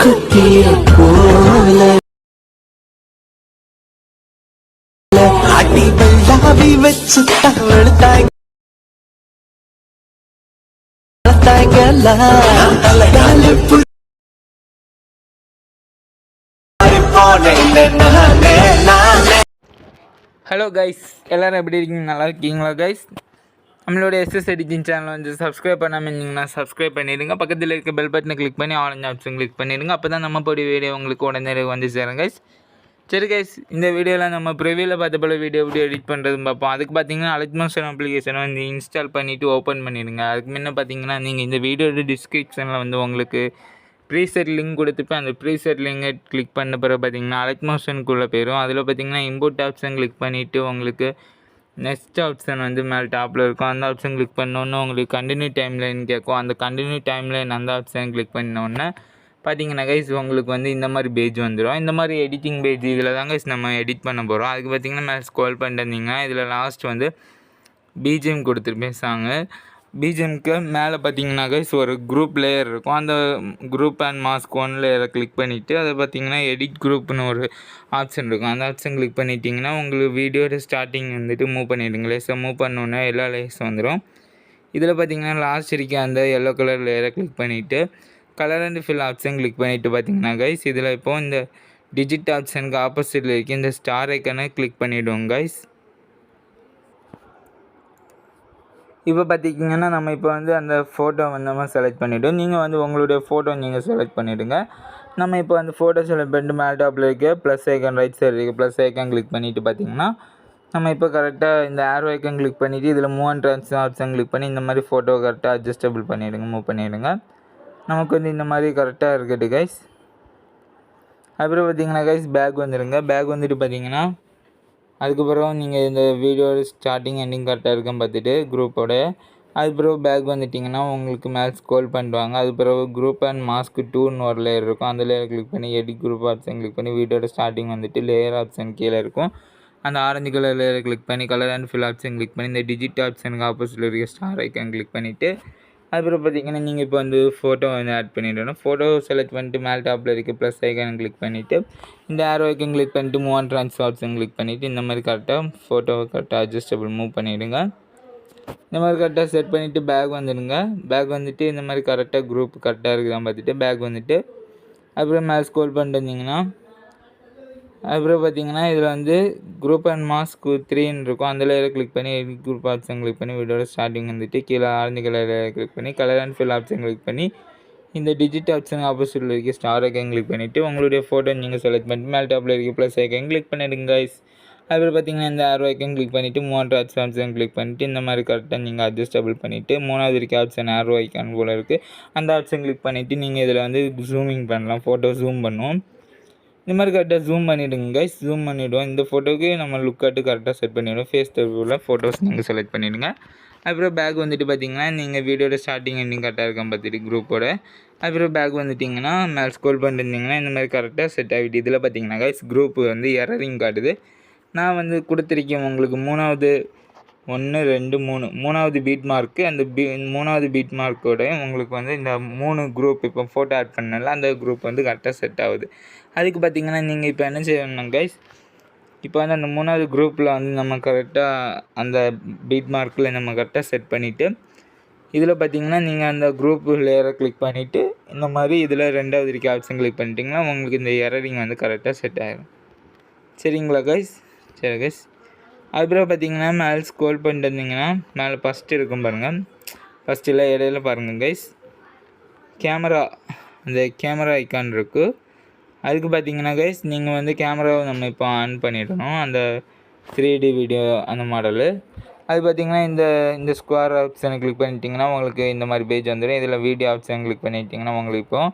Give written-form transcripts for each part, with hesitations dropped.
குத்திய போல அடி வெள்ளாவி வச்சு தவழ்த்தாய் ஹலோ கைஸ், எல்லோரும் எப்படி இருக்கீங்க? நல்லா இருக்கீங்களா கைஸ்? நம்மளோட எஸ்எஸ் எடிட்டிங் சேனல் வந்து சப்ஸ்கிரைப் பண்ணாமல் இருந்தீங்கன்னா சப்ஸ்கிரைப் பண்ணிடுங்க. பக்கத்தில் இருக்க பெல் பட்டனை கிளிக் பண்ணி ஆரஞ்சு ஆப்ஷன் கிளிக் பண்ணிடுங்க. அப்போ தான் நம்ம போய் வீடியோ உங்களுக்கு உடனே வந்து சேரும் கைஸ். சரி கைஸ், இந்த வீடியோவில் நம்ம ப்ரிவியூவில் பார்த்த போல வீடியோ எடிட் பண்ணுறதுன்னு பார்ப்போம். அதுக்கு பார்த்தீங்கன்னா அலைட்மோஷன் அப்ளிகேஷனை வந்து இன்ஸ்டால் பண்ணிவிட்டு ஓப்பன் பண்ணிடுங்க. அதுக்கு முன்னே பார்த்தீங்கன்னா நீங்கள் இந்த வீடியோட டிஸ்கிரிப்ஷனில் வந்து உங்களுக்கு ப்ரீசெட் லிங்க் கொடுத்துப்பேன். அந்த ப்ரீசெட் லிங்கை கிளிக் பண்ண பிறகு பார்த்தீங்கன்னா அலைட்மோஷனுக்குள்ளே போயிடும். அதில் பார்த்தீங்கன்னா இம்போர்ட் ஆப்ஷன் கிளிக் பண்ணிவிட்டு உங்களுக்கு நெக்ஸ்ட் ஆப்ஷன் வந்து மேலே டாப்பில் இருக்கும். அந்த ஆப்ஷன் கிளிக் பண்ணோன்னே உங்களுக்கு கண்டினியூ டைம்லைன் கேட்கும். அந்த கண்டினியூ டைம்லைன் அந்த ஆப்ஷன் கிளிக் பண்ணோன்னே பார்த்தீங்கன்னா கைஸ் உங்களுக்கு வந்து இந்த மாதிரி பேஜ் வந்துடும். இந்த மாதிரி எடிட்டிங் பேஜ் இதில் தான் கைஸ் நம்ம எடிட் பண்ண போகிறோம். அதுக்கு பார்த்தீங்கன்னா மேலே ஸ்க்ரோல் பண்ணிட்டு இருந்தீங்கன்னா இதில் லாஸ்ட் வந்து பிஜிஎம் கொடுத்துருப்பேன் சாங்கு. பிஜிஎம்க்கு மேலே பார்த்தீங்கன்னா கைஸ் ஒரு குரூப் லேயர் இருக்கும். அந்த குரூப் அண்ட் மாஸ்க் ஒன் லேயரை கிளிக் பண்ணிவிட்டு அதை பார்த்தீங்கன்னா எடிட் குரூப்னு ஒரு ஆப்ஷன் இருக்கும். அந்த ஆப்ஷன் கிளிக் பண்ணிட்டீங்கன்னா உங்களுக்கு வீடியோட ஸ்டார்டிங் வந்துட்டு மூவ் பண்ணிவிடுங்க. லேஸாக மூவ் பண்ணோன்னே எல்லா லேயர்ஸ் வந்துடும். இதில் பார்த்தீங்கன்னா லாஸ்ட் இருக்க அந்த எல்லோ கலர் லேயரை கிளிக் பண்ணிவிட்டு colour and fill option click பண்ணிவிட்டு பார்த்தீங்கன்னா கைஸ் இதில் இப்போது இந்த டிஜிட் ஆப்ஷனுக்கு ஆப்போசிட்டில் இருக்க இந்த ஸ்டார் ஐக்கனை கிளிக் பண்ணிவிடுவோம் கைஸ். இப்போ பார்த்திங்கன்னா நம்ம இப்போ வந்து அந்த ஃபோட்டோ வந்து நம்ம செலக்ட் பண்ணிவிட்டோம். நீங்கள் வந்து உங்களுடைய ஃபோட்டோ நீங்கள் செலக்ட் பண்ணிவிடுங்க. நம்ம இப்போ அந்த ஃபோட்டோ செலக்ட் பண்ணிட்டு மேலே டாப்பில் இருக்க ப்ளஸ் ஐக்கன் ரைட் சைடு இருக்க ப்ளஸ் ஐக்கன் கிளிக் பண்ணிவிட்டு பார்த்திங்கன்னா நம்ம இப்போ கரெக்டாக இந்த ஆரோ ஐக்கன் கிளிக் பண்ணிவிட்டு இதில் move and transform option click பண்ணி இந்த மாதிரி ஃபோட்டோ கரெக்டாக அட்ஜஸ்டபிள் பண்ணிவிடுங்க, மூவ் பண்ணிவிடுங்க. நமக்கு வந்து இந்த மாதிரி கரெக்டாக இருக்கட்டும் கைஸ். அப்புறம் பார்த்திங்கன்னா கைஸ் பேக் வந்துடுங்க. பேக் வந்துட்டு பார்த்திங்கன்னா அதுக்கப்புறம் நீங்கள் இந்த வீடியோட ஸ்டார்டிங் எண்டிங் கரெக்டாக இருக்குன்னு பார்த்துட்டு குரூப்போட அதுக்கப்புறம் பேக் வந்துட்டிங்கன்னா உங்களுக்கு மேலே ஸ்க்ரோல் பண்ணுவாங்க. அதுக்கப்புறம் குரூப் அண்ட் மாஸ்க் 2ன்னு ஒரு லேயர் இருக்கும். அந்த லேயர் கிளிக் பண்ணி எடிட் குரூப் ஆப்ஷன் கிளிக் பண்ணி வீடியோட ஸ்டார்டிங் வந்துட்டு லேயர் ஆப்ஷன் கீழே இருக்கும். அந்த ஆரஞ்சு கலர் லேயரை கிளிக் பண்ணி colour and fill option click பண்ணி இந்த டிஜிட் ஆப்ஷனுக்கு ஆப்போசிட்டில் இருக்க ஸ்டார் ஐக்கன் கிளிக் பண்ணிவிட்டு அதுக்கப்புறம் பார்த்திங்கன்னா நீங்கள் இப்போ வந்து ஃபோட்டோ வந்து ஆட் பண்ணிவிடணும். ஃபோட்டோ செலக்ட் பண்ணிட்டு மேலே டாப்பில் இருக்க ப்ளஸ் ஐக்கன் கிளிக் பண்ணிவிட்டு இந்த ஆரோ ஐக்கன் கிளிக் பண்ணிட்டு move and transform option click பண்ணிவிட்டு இந்த மாதிரி கரெக்டாக ஃபோட்டோவை கரெக்டாக அட்ஜஸ்டபிள் மூவ் பண்ணிவிடுங்க. இந்த மாதிரி கரெக்டாக செட் பண்ணிவிட்டு பேக் வந்துடுங்க. பேக் வந்துட்டு இந்த மாதிரி கரெக்டாக குரூப் கரெக்டாக இருக்குதான் பார்த்துட்டு பேக் வந்துட்டு அப்புறம் மேலே ஸ்க்ரோல் பண்ணிட்டு வந்தீங்கன்னா அப்புறம் பார்த்தீங்கன்னா இதில் வந்து குரூப் அண்ட் மாஸ்க் 3ன்னு இருக்கும். அந்த லேயரை கிளிக் பண்ணி எடிட் குரூப் ஆப்ஷன் கிளிக் பண்ணி வீடியோட ஸ்டார்டிங் வந்துட்டு கீழே ஆரஞ்சு கலர் லேயரை கிளிக் பண்ணி colour and fill option click பண்ணி இந்த டிஜிட் ஆப்ஷன் ஆப்போசிட்டில் இருக்க ஸ்டார் ஐக்கன் கிளிக் பண்ணிவிட்டு உங்களுடைய ஃபோட்டோ நீங்கள் செலக்ட் பண்ணிட்டு மேலே டாப்பில் இருக்க ப்ளஸ் ஐக்கன் கிளிக் பண்ணிவிடுங்க கைஸ். அப்புறம் பார்த்தீங்கன்னா இந்த ஆரோ ஐக்கன் கிளிக் பண்ணிவிட்டு மூவ் ஆப்ஷன் கிளிக் பண்ணிவிட்டு இந்த மாதிரி கரெக்டாக நீங்கள் அட்ஜஸ்டபிள் பண்ணிவிட்டு மூணாவது இருக்க ஆப்ஷன் ஆரோ ஐக்கான் போல் இருக்குது. அந்த ஆப்ஷன் கிளிக் பண்ணிவிட்டு நீங்கள் இதில் வந்து ஜூமிங் பண்ணலாம், ஃபோட்டோ ஜூம் பண்ணுவோம். இந்த மாதிரி கரெக்டாக ஜூம் பண்ணிவிடுங்க கைஸ். ஜூம் பண்ணிவிடுவோம். இந்த ஃபோட்டோக்கு நம்ம லுக் அட்டு கரெக்டாக செட் பண்ணிவிடுவோம். ஃபேஸ் டெபிளில் ஃபோட்டோஸ் நீங்கள் செலக்ட் பண்ணிவிடுங்க. அப்புறம் பேக் வந்துட்டு பார்த்திங்கன்னா நீங்கள் வீடியோட ஸ்டார்டிங் எண்டிங் கரெக்டாக இருக்கான்னு பார்த்துட்டு குரூப்போட அப்புறம் பேக் வந்துட்டிங்கன்னா மேலே ஸ்க்ரோல் பண்ணிருந்தீங்கன்னா இந்த மாதிரி கரெக்டாக செட் ஆகிட்டு இதில் பார்த்திங்கன்னா கைஸ் குரூப் வந்து எரரிங் காட்டுது. நான் வந்து கொடுத்துருக்கேன் உங்களுக்கு 3வது 1 2 3 3வது பீட் மார்க்கு. அந்த 3வது பீட் மார்க்கோட உங்களுக்கு வந்து இந்த 3 குரூப் இப்போ ஃபோட்டோ ஆட் பண்ணல அந்த குரூப் வந்து கரெக்டாக செட் ஆகுது. அதுக்கு பார்த்திங்கன்னா நீங்கள் இப்போ என்ன செய்யணும் கைஸ், இப்போ வந்து அந்த 3வது குரூப்பில் வந்து நம்ம கரெக்டாக அந்த பீட் மார்க்கில் நம்ம கரெக்டாக செட் பண்ணிவிட்டு இதில் பார்த்திங்கன்னா நீங்கள் அந்த குரூப் லேயரை கிளிக் பண்ணிவிட்டு இந்த மாதிரி இதில் 2வது இருக்க ஆப்ஷன் கிளிக் பண்ணிட்டீங்கன்னா உங்களுக்கு இந்த எரரிங் வந்து கரெக்டாக செட் ஆகிடும். சரிங்களா கைஸ்? சரி கைஸ். அதுக்கப்புறம் பார்த்திங்கன்னா மேலே ஸ்க்ரோல் பண்ணிட்டு இருந்தீங்கன்னா மேலே ஃபஸ்ட்டு இருக்கும் பாருங்கள். ஃபஸ்ட்டில் இடையில பாருங்கள் கைஸ் கேமரா, அந்த கேமரா ஐக்கான் இருக்குது. அதுக்கு பார்த்திங்கன்னா கைஸ் நீங்கள் வந்து கேமராவை நம்ம இப்போ ஆன் பண்ணிடணும். அந்த 3D வீடியோ அந்த மாடலு அது பார்த்திங்கன்னா இந்த ஸ்கொயர் ஆப்ஷனை கிளிக் பண்ணிட்டிங்கன்னா உங்களுக்கு இந்த மாதிரி பேஜ் வந்துடும். இதில் வீடியோ ஆப்ஷன் கிளிக் பண்ணிட்டிங்கன்னா உங்களுக்கு இப்போது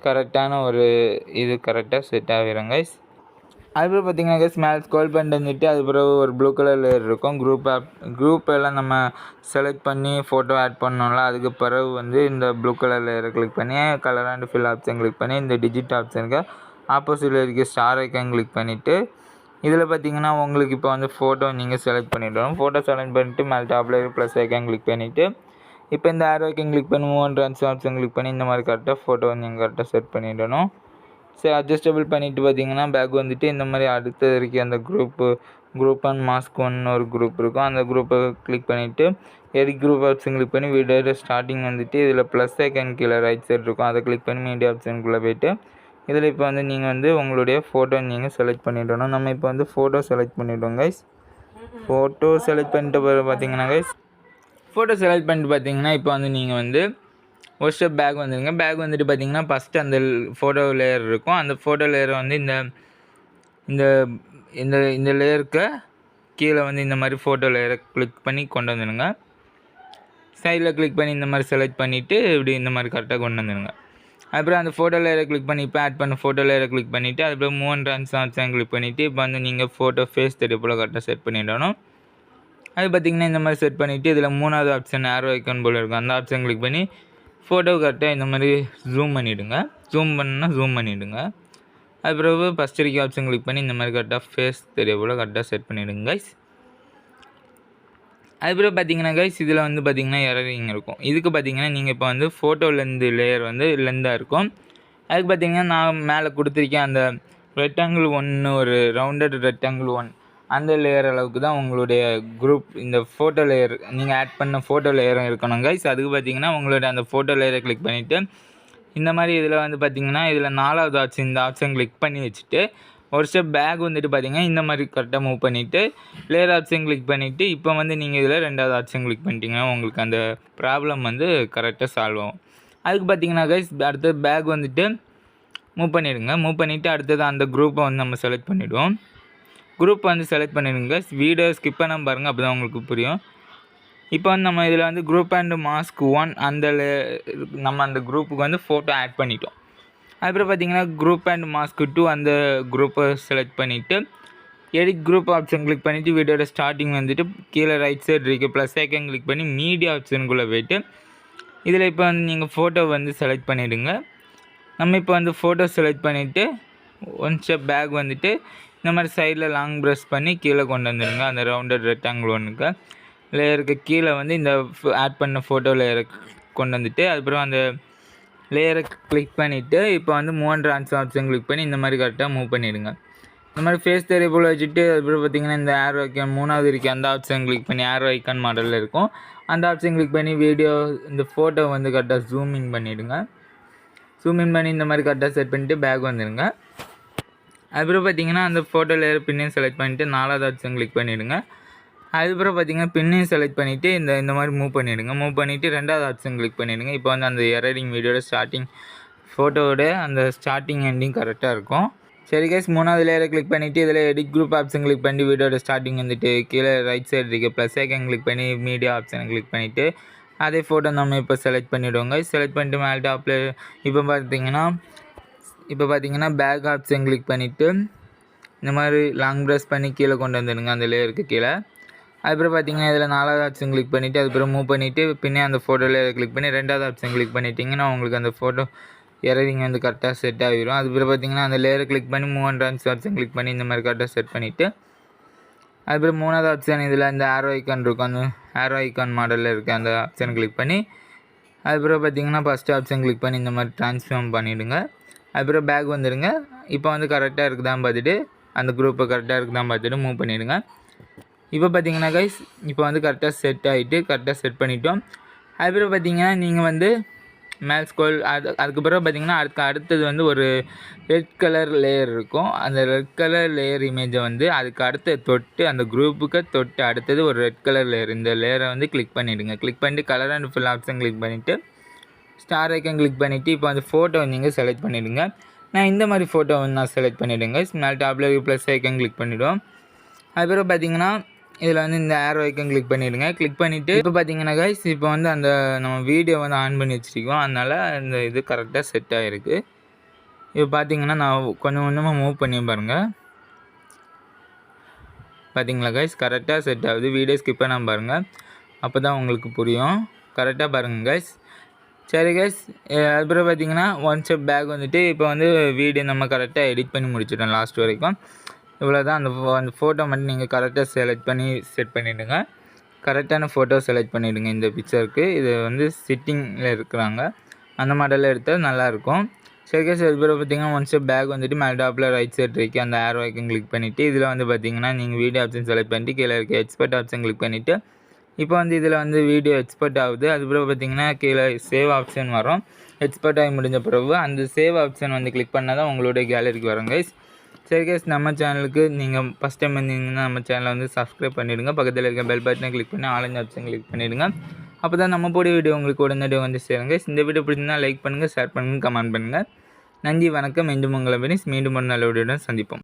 கரெக்டான ஒரு இது கரெக்டாக செட் ஆகிடும் கைஸ். அதுக்கப்புறம் பார்த்திங்கன்னா கைஸ் மேலே ஸ்க்ரோல் பண்ணிட்டு வந்துட்டு அதுக்கப்புறம் ஒரு ப்ளூ கலர் லேயர் இருக்கும். குரூப் எல்லாம் நம்ம செலக்ட் பண்ணி ஃபோட்டோ ஆட் பண்ணோம்ல அதுக்கு பிறகு வந்து இந்த ப்ளூ கலர் லேயரை கிளிக் பண்ணி colour and fill option click பண்ணி இந்த டிஜிட் ஆப்ஷனுக்கு ஆப்போசிட்டில் இருக்க ஸ்டார் ஐக்கன் கிளிக் பண்ணிவிட்டு இதில் பார்த்திங்கன்னா உங்களுக்கு இப்போ வந்து ஃபோட்டோ நீங்கள் செலக்ட் பண்ணிவிடணும். ஃபோட்டோ செலக்ட் பண்ணிவிட்டு மேலே டாப்பில் ப்ளஸ் ஐக்கன் கிளிக் பண்ணிவிட்டு இப்போ இந்த ஆரோ ஐக்கன் கிளிக் பண்ணி move and transform option click பண்ணி இந்த மாதிரி கரெக்டாக ஃபோட்டோ வந்து நீங்கள் கரெக்டாக செட் பண்ணிடணும். சரி, அட்ஜஸ்டபிள் பண்ணிவிட்டு பார்த்தீங்கன்னா பேக் வந்துட்டு இந்த மாதிரி அடுத்தது இருக்க அந்த குரூப் அண்ட் மாஸ்க் ஒன்று ஒரு குரூப் இருக்கும். அந்த குரூப்பை கிளிக் பண்ணிவிட்டு எடிட் குரூப் ஆப்ஷன் கிளிக் பண்ணி வீடியோட ஸ்டார்டிங் வந்துட்டு இதில் ப்ளஸ் ஐக்கன் கீழே ரைட் சைடு இருக்கும். அதை கிளிக் பண்ணி மீடியா ஆப்ஷனுக்குள்ளே போய்ட்டு இதில் இப்போ வந்து நீங்கள் வந்து உங்களுடைய ஃபோட்டோ நீங்கள் செலக்ட் பண்ணிடணும். நம்ம இப்போ வந்து ஃபோட்டோ செலக்ட் பண்ணிவிடுவோம் கைஸ். ஃபோட்டோ செலக்ட் பண்ணிட்டு பார்த்தீங்கன்னா கைஸ், ஃபோட்டோ செலக்ட் பண்ணிட்டு பார்த்தீங்கன்னா இப்போ வந்து நீங்கள் வந்து ஒரு ஸ்டெப் பேக் வந்துடுங்க. பேக் வந்துட்டு பார்த்தீங்கன்னா ஃபஸ்ட்டு அந்த ஃபோட்டோ லேயர் இருக்கும். அந்த ஃபோட்டோ லேயரை வந்து இந்த இந்த இந்த இந்த லேயருக்கு கீழே வந்து இந்த மாதிரி ஃபோட்டோ லேயரை கிளிக் பண்ணி கொண்டு வந்துடுங்க. சைடில் கிளிக் பண்ணி இந்த மாதிரி செலக்ட் பண்ணிவிட்டு இப்படி இந்த மாதிரி கரெக்டாக கொண்டு வந்துடுங்க. அப்புறம் அந்த ஃபோட்டோ லேயரை கிளிக் பண்ணி இப்போ ஆட் பண்ண ஃபோட்டோ லேயரை கிளிக் பண்ணிவிட்டு அதுக்கப்புறம் மூவ் அண்ட் ட்ரான்ஸ்ஃபார்ம் கிளிக் பண்ணிவிட்டு இப்போ வந்து நீங்கள் ஃபோட்டோ ஃபேஸ் தெரிய போல் கரெக்டாக செட் பண்ணிடணும். அது பார்த்திங்கன்னா இந்த மாதிரி செட் பண்ணிவிட்டு இதில் 3வது ஆப்ஷன் ஆரோ ஐக்கான் போல் இருக்கும். அந்த ஆப்ஷன் கிளிக் பண்ணி ஃபோட்டோ கரெக்டாக இந்த மாதிரி ஜூம் பண்ணிவிடுங்க. ஜூம் பண்ணிவிடுங்க. அது பிறகு ஃபஸ்ட் இருக்க ஆப்ஷன் கிளிக் பண்ணி இந்த மாதிரி கரெக்டாக ஃபேஸ் தெரிய போல் கரெக்டாக செட் பண்ணிவிடுங்க கைஸ். அதுக்கப்புறம் பார்த்தீங்கன்னா கைஸ் இதில் வந்து பார்த்திங்கன்னா எரரிங் இருக்கும். இதுக்கு பார்த்திங்கன்னா நீங்கள் இப்போ வந்து ஃபோட்டோலேருந்து லேயர் வந்து லெந்தாக இருக்கும். அதுக்கு பார்த்திங்கன்னா நான் மேலே கொடுத்துருக்கேன் அந்த ரெக்டாங்கிள் 1 ஒரு ரவுண்டட் ரெக்டாங்கிள் 1 அந்த லேயர் அளவுக்கு தான் உங்களுடைய குரூப் இந்த ஃபோட்டோ லேயர் நீங்கள் ஆட் பண்ண ஃபோட்டோ லேயரும் இருக்கணும் கைஸ். அதுக்கு பார்த்திங்கன்னா உங்களுடைய அந்த ஃபோட்டோ லேயரை கிளிக் பண்ணிவிட்டு இந்த மாதிரி இதில் வந்து பார்த்திங்கன்னா இதில் 4வது ஆப்ஷன் இந்த ஆப்ஷன் கிளிக் பண்ணி வச்சுட்டு ஒரு ஸ்டெப் பேக் வந்துட்டு பார்த்திங்கன்னா இந்த மாதிரி கரெக்டாக மூவ் பண்ணிவிட்டு லேயர் ஆப்ஷன் கிளிக் பண்ணிவிட்டு இப்போ வந்து நீங்கள் இதில் 2வது ஆப்ஷன் கிளிக் பண்ணிட்டீங்கன்னா உங்களுக்கு அந்த ப்ராப்ளம் வந்து கரெக்டாக சால்வ் ஆகும். அதுக்கு பார்த்திங்கன்னா கைஸ் அடுத்தது பேக் வந்துட்டு மூவ் பண்ணிவிடுங்க. மூவ் பண்ணிவிட்டு அடுத்தது அந்த குரூப்பை வந்து நம்ம செலக்ட் பண்ணிவிடுவோம். குரூப் வந்து செலக்ட் பண்ணிடுங்க. வீடியோ ஸ்கிப் பண்ணாமல் பாருங்கள், அப்போ தான் உங்களுக்கு புரியும். இப்போ வந்து நம்ம இதில் வந்து குரூப் அண்ட் மாஸ்க் 1 அந்த நம்ம அந்த குரூப்புக்கு வந்து ஃபோட்டோ ஆட் பண்ணிட்டோம். அதுக்கப்புறம் பார்த்திங்கன்னா குரூப் அண்ட் மாஸ்க் 2 அந்த குரூப்பை செலக்ட் பண்ணிவிட்டு எடிட் குரூப் ஆப்ஷன் கிளிக் பண்ணிவிட்டு வீடியோட ஸ்டார்டிங் வந்துட்டு கீழே ரைட் சைடு இருக்குது ப்ளஸ் ஐக்கன் கிளிக் பண்ணி மீடியா ஆப்ஷனுக்குள்ளே போய்ட்டு இதில் இப்போ வந்து நீங்கள் ஃபோட்டோ வந்து செலக்ட் பண்ணிவிடுங்க. நம்ம இப்போ வந்து ஃபோட்டோ செலக்ட் பண்ணிவிட்டு ஒன் ஸ்டெப் பேக் வந்துட்டு இந்த மாதிரி சைடில் லாங் ப்ரெஸ் பண்ணி கீழே கொண்டு வந்துடுங்க. அந்த ரவுண்டட் ரெக்டாங்கிள் 1க்கு லேயருக்கு கீழே வந்து இந்த ஆட் பண்ண ஃபோட்டோ லேயரை கொண்டு வந்துட்டு அதுக்கப்புறம் அந்த லேயரை கிளிக் பண்ணிவிட்டு இப்போ வந்து move and transform option click பண்ணி இந்த மாதிரி கரெக்டாக மூவ் பண்ணிவிடுங்க. இந்த மாதிரி ஃபேஸ் தெரிய போல் வச்சுட்டு அதுக்கப்புறம் பார்த்திங்கன்னா இந்த ஆரோ ஐக்கான் 3வது இருக்குது அந்த ஆப்ஷன் கிளிக் பண்ணி ஆரோ ஐக்கான் மாடலில் இருக்கும். அந்த ஆப்ஷன் கிளிக் பண்ணி வீடியோ இந்த ஃபோட்டோ வந்து கரெக்டாக ஜூம் இன் பண்ணிவிடுங்க. ஜூம் இன் பண்ணி இந்த மாதிரி கரெக்டாக செட் பண்ணிவிட்டு பேக் வந்துடுங்க. அதுக்கப்புறம் பார்த்திங்கன்னா அந்த ஃபோட்டோ லேயர் பின்னையும் செலக்ட் பண்ணிவிட்டு 4வது ஆப்ஷன் கிளிக் பண்ணிவிடுங்க. அதுக்கப்புறம் பார்த்திங்கன்னா பின்னையும் செலக்ட் பண்ணிவிட்டு இந்த மாதிரி மூவ் பண்ணிவிடுங்க. மூவ் பண்ணிவிட்டு 2வது ஆப்ஷன் கிளிக் பண்ணிவிடுங்க. இப்போ வந்து அந்த எரரிங் வீடியோட ஸ்டார்டிங் ஃபோட்டோவோட அந்த ஸ்டார்டிங் எண்டிங் கரெக்டாக இருக்கும். சரி கைஸ், 3வது லேயரை கிளிக் பண்ணிவிட்டு இதில் எடிட் குரூப் ஆப்ஷன் கிளிக் பண்ணி வீடியோட ஸ்டார்டிங் வந்துட்டு கீழே ரைட் சைடு இருக்குது ப்ளஸ் ஐக்கன் கிளிக் பண்ணி மீடியா ஆப்ஷனை கிளிக் பண்ணிவிட்டு அதே ஃபோட்டோ நம்ம இப்போ செலக்ட் பண்ணிவிடுவோங்க. செலக்ட் பண்ணிட்டு மேலே டாப்பில் இப்போ பார்த்திங்கன்னா பேக் ஆப்ஷன் கிளிக் பண்ணிவிட்டு இந்த மாதிரி லாங் ப்ரெஸ் பண்ணி கீழே கொண்டு வந்துடுங்க அந்த லேயருக்கு கீழே. அதுக்கப்புறம் பார்த்திங்கன்னா இதில் 4வது ஆப்ஷன் கிளிக் பண்ணிவிட்டு அதுக்கப்புறம் மூவ் பண்ணிவிட்டு பின்னே அந்த ஃபோட்டோ லேயரை கிளிக் பண்ணி 2வது ஆப்ஷன் கிளிக் பண்ணிட்டீங்கன்னா உங்களுக்கு அந்த ஃபோட்டோ எரரிங் வந்து கரெக்டாக செட் ஆகிடும். அதுக்கப்புறம் பார்த்திங்கன்னா அந்த லேயரை கிளிக் பண்ணி move and transform option click பண்ணி இந்த மாதிரி கரெக்டாக செட் பண்ணிவிட்டு அதுக்கப்புறம் 3வது ஆப்ஷன் இதில் இந்த ஆரோ ஐக்கான் இருக்கும் அந்த ஆரோ ஐக்கான் மாடலில் இருக்குது அந்த ஆப்ஷன் கிளிக் பண்ணி அதுக்கப்புறம் பார்த்திங்கன்னா ஃபஸ்ட்டு ஆப்ஷன் கிளிக் பண்ணி இந்த மாதிரி ட்ரான்ஸ்ஃபார்ம் பண்ணிவிடுங்க. அதுக்கப்புறம் பேக் வந்துடுங்க. இப்போ வந்து கரெக்டாக இருக்குதான்னு பார்த்துட்டு அந்த குரூப்பை கரெக்டாக இருக்குதான்னு பார்த்துட்டு மூவ் பண்ணிவிடுங்க. இப்போ பார்த்திங்கன்னா கைஸ் இப்போ வந்து கரெக்டாக செட் ஆகிட்டு கரெக்டாக செட் பண்ணிட்டோம். அதுக்கப்புறம் பார்த்திங்கன்னா நீங்கள் வந்து மேல் ஸ்க்ரோல் அதுக்கப்புறம் பார்த்திங்கன்னா அடுத்தது வந்து ஒரு ரெட் கலர் லேயர் இருக்கும். அந்த ரெட் கலர் லேயர் இமேஜை வந்து அதுக்கு அடுத்த தொட்டு அந்த குரூப்புக்கு தொட்டு அடுத்தது ஒரு ரெட் கலர் லேயர் இந்த லேயரை வந்து கிளிக் பண்ணிவிடுங்க. கிளிக் பண்ணிட்டு colour and fill option click பண்ணிவிட்டு ஸ்டார் ஐக்கன் கிளிக் பண்ணிவிட்டு இப்போ அந்த ஃபோட்டோ நீங்கள் செலக்ட் பண்ணிவிடுங்க. நான் இந்த மாதிரி ஃபோட்டோ வந்து நான் செலக்ட் பண்ணிவிடுங்க. மேலே டாப்பில் ப்ளஸ் ஐக்கன் கிளிக் பண்ணிவிடுவோம். அதுக்கப்புறம் பார்த்திங்கன்னா இதில் வந்து இந்த ஆரோ ஐக்கன் கிளிக் பண்ணிவிடுங்க. கிளிக் பண்ணிவிட்டு இப்போ பார்த்திங்கன்னா கைஸ் இப்போ வந்து அந்த நம்ம வீடியோ வந்து ஆன் பண்ணி வச்சுருக்கோம். அதனால் இந்த இது கரெக்டாக செட் ஆகிருக்கு. இப்போ பார்த்திங்கன்னா நான் கொஞ்சம் கொஞ்சமாக மூவ் பண்ணி பாருங்கள். பார்த்திங்களா கைஸ் கரெக்டாக செட் ஆகுது. வீடியோ ஸ்கிப் பண்ணாமல் பாருங்கள், அப்போ தான் உங்களுக்கு புரியும். கரெக்டாக பாருங்கள் கைஸ். சரி கைஸ், அதுக்கப்புறம் பார்த்திங்கன்னா ஒன் ஸ்டெப் பேக் வந்துட்டு இப்போ வந்து வீடியோ நம்ம கரெக்டாக எடிட் பண்ணி முடிச்சிட்டோம் லாஸ்ட் வரைக்கும். இவ்வளோ தான். அந்த ஃபோட்டோ மட்டும் நீங்கள் கரெக்டாக செலக்ட் பண்ணி செட் பண்ணிவிடுங்க. கரெக்டான ஃபோட்டோ செலக்ட் பண்ணிவிடுங்க. இந்த பிக்சருக்கு இது வந்து சிட்டிங்கில் இருக்கிறாங்க, அந்த மாடலில் எடுத்தால் நல்லாயிருக்கும். சரி கைஸ், அதுக்கப்புறம் பார்த்தீங்கன்னா ஒன்ஸ் பேக் வந்துட்டு மேலே டாப்பில் ரைட் சைட் இருக்குது, அந்த ஏரோ ஐக்கன் கிளிக் பண்ணிவிட்டு இதில் வந்து பார்த்தீங்கன்னா நீங்கள் வீடியோ ஆப்ஷன் செலக்ட் பண்ணிட்டு கீழே இருக்க எக்ஸ்போர்ட் ஆப்ஷன் கிளிக் பண்ணிவிட்டு இப்போ வந்து இதில் வந்து வீடியோ எக்ஸ்போர்ட் ஆகுது. அதுக்கப்புறம் பார்த்தீங்கன்னா கீழே சேவ் ஆப்ஷன் வரும். எக்ஸ்போர்ட் ஆகி முடிஞ்ச பிறகு அந்த சேவ் ஆப்ஷன் வந்து கிளிக் பண்ணால் தான் உங்களுடைய கேலரிக்கு வரும் கைஸ். சரி கைஸ், நம்ம சேனலுக்கு நீங்கள் ஃபஸ்ட் டைம் வந்தீங்கன்னா நம்ம சேனலை வந்து சப்ஸ்கிரைப் பண்ணிவிடுங்க. பக்கத்தில் இருக்க பெல் பட்டனை கிளிக் பண்ணி ஆல் ஆப்ஷன் கிளிக் பண்ணிவிடுங்க. அப்போ தான் நம்ம போட வீடியோ உங்களுக்கு உடனடியாக வந்து சேருங்க. இந்த வீடியோ பிடிச்சிருந்தால் லைக் பண்ணுங்கள், ஷேர் பண்ணுங்கள், கமெண்ட் பண்ணுங்கள். நன்றி, வணக்கம். மீண்டும் உங்களை மீண்டும் ஒரு நல்ல வீடியோடன் சந்திப்போம்.